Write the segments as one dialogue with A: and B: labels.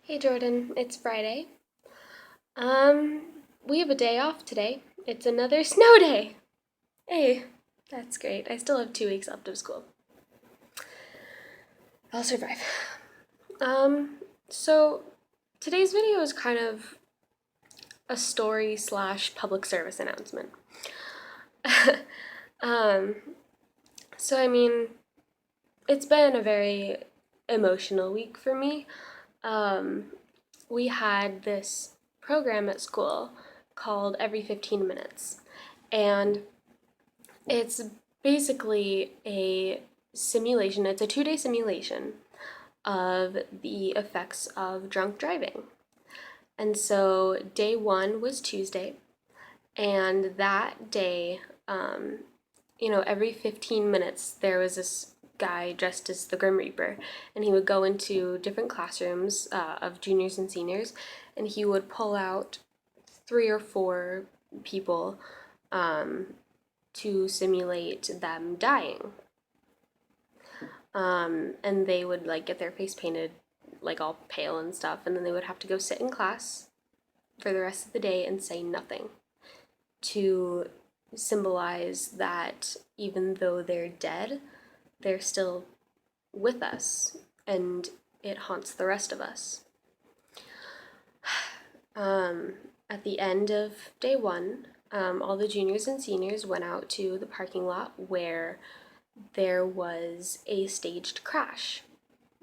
A: Hey Jordan, it's Friday. Um, we have a day off today. It's another snow day. Hey, that's great. I still have 2 weeks left of school. I'll survive. Um, so today's video is kind of a story slash public service announcement. um, so I mean, it's been a very emotional week for me. Um, we had this program at school called Every 15 Minutes. And it's basically a simulation, it's a 2 day simulation of the effects of drunk driving. And so day one was Tuesday, and that day, every 15 minutes there was this guy dressed as the Grim Reaper, and he would go into different classrooms of juniors and seniors, and he would pull out 3 or 4 people um, to simulate them dying. And they would like get their face painted like all pale and stuff, and then they would have to go sit in class for the rest of the day and say nothing to symbolize that even though they're dead, they're still with us and it haunts the rest of us. At the end of day one, all the juniors and seniors went out to the parking lot where there was a staged crash.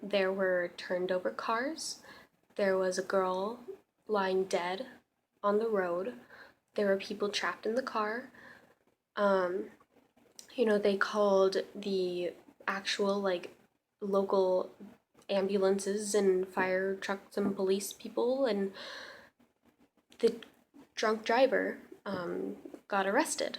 A: There were turned over cars. There was a girl lying dead on the road. There were people trapped in the car. Um, they called the actual like local ambulances and fire trucks and police people, and the drunk driver got arrested.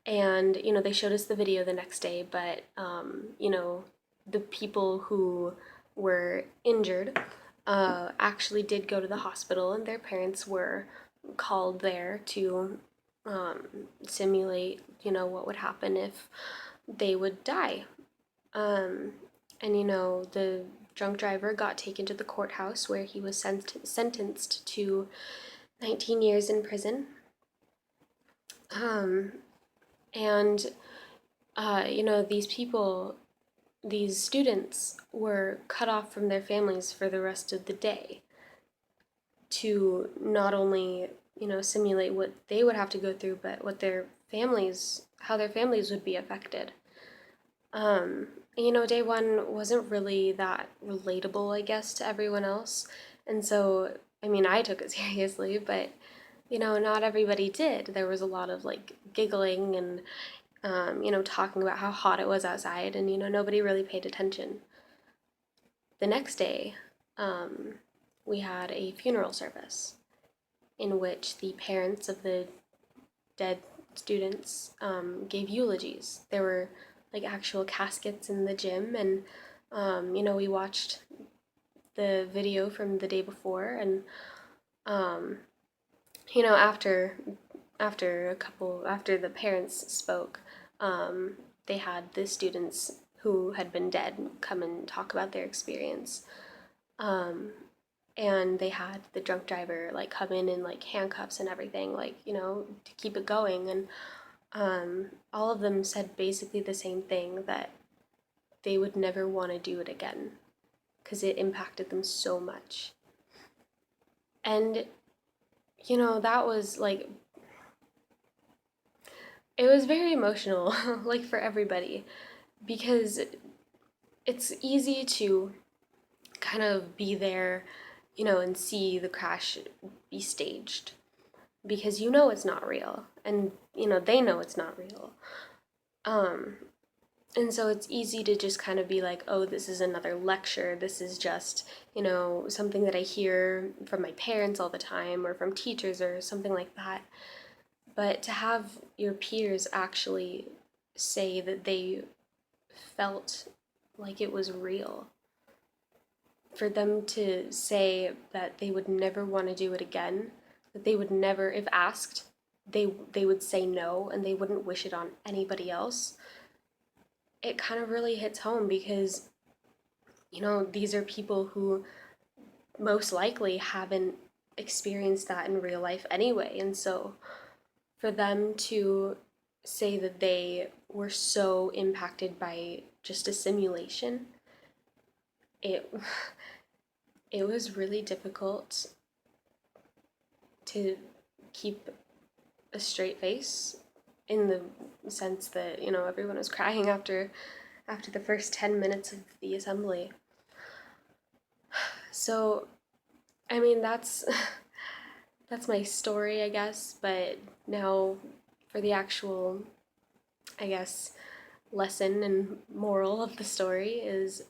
A: And they showed us the video the next day, but the people who were injured actually did go to the hospital, and their parents were called there to simulate what would happen if they would die. And the drunk driver got taken to the courthouse where he was sentenced to 19 years in prison. um, and these people, these students were cut off from their families for the rest of the day to not only, simulate what they would have to go through, but how their families would be affected. Day one wasn't really that relatable, I guess, to everyone else. And so, I took it seriously, but, not everybody did. There was a lot of like giggling and talking about how hot it was outside, and nobody really paid attention. The next day, we had a funeral service in which the parents of the dead students gave eulogies. There were like actual caskets in the gym, and we watched the video from the day before, and um, after the parents spoke, they had the students who had been dead come and talk about their experience. Um, and they had the drunk driver like come in like handcuffs and everything, like, to keep it going. And all of them said basically the same thing, that they would never want to do it again because it impacted them so much. And, that was like, it was very emotional, like for everybody, because it's easy to kind of be there, and see the crash be staged because it's not real, and they know it's not real. Um, and so it's easy to just kind of be like, oh, this is another lecture. This is just, something that I hear from my parents all the time or from teachers or something like that. But to have your peers actually say that they felt like it was real, for them to say that they would never want to do it again, that they would never, if asked, they would say no and they wouldn't wish it on anybody else, it kind of really hits home because, these are people who most likely haven't experienced that in real life anyway. And so for them to say that they were so impacted by just a simulation, it it was really difficult to keep a straight face, in the sense that, you know, everyone was crying after the first 10 minutes of the assembly. So, I mean, that's my story, I guess, but now for the actual, I guess, lesson and moral of the story is,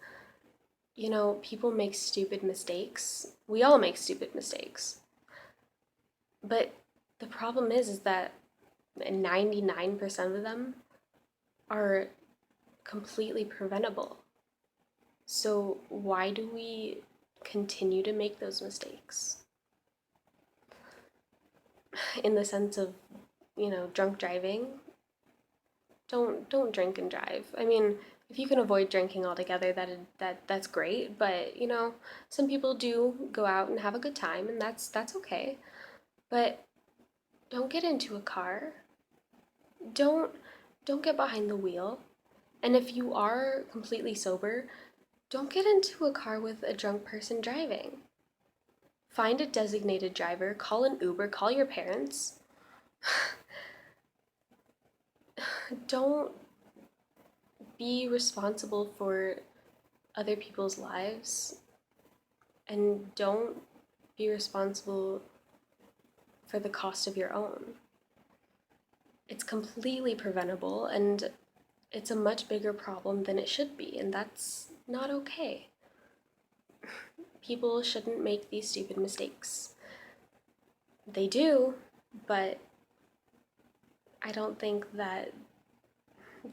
A: you know, people make stupid mistakes. We all make stupid mistakes. But the problem is that 99% of them are completely preventable. So why do we continue to make those mistakes? In the sense of, you know, drunk driving, don't drink and drive. I mean, if you can avoid drinking altogether, that's great. But you know, some people do go out and have a good time, and that's okay. But don't get into a car. Don't don't get behind the wheel. And if you are completely sober, don't get into a car with a drunk person driving. Find a designated driver, call an Uber, call your parents. Don't be responsible for other people's lives, and don't be responsible for the cost of your own. It's completely preventable, and it's a much bigger problem than it should be, and that's not okay. People shouldn't make these stupid mistakes. They do, but I don't think that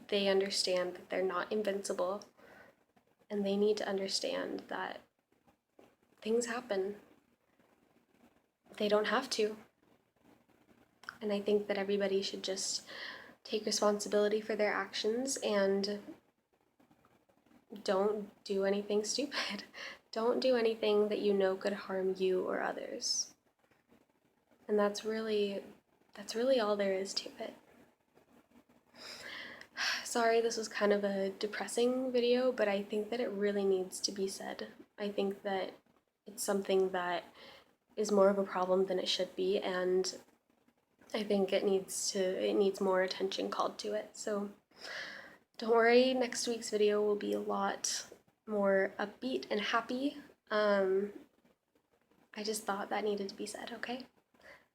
A: they understand that they're not invincible, and they need to understand that things happen. They don't have to. And I think that everybody should just take responsibility for their actions and don't do anything stupid. Don't do anything that you know could harm you or others. And that's really all there is to it. Sorry, this was kind of a depressing video, but I think that it really needs to be said. I think that it's something that is more of a problem than it should be, and I think it needs more attention called to it. So don't worry, next week's video will be a lot more upbeat and happy. I just thought that needed to be said, okay?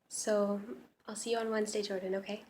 A: So I'll see you on Wednesday, Jordan, okay?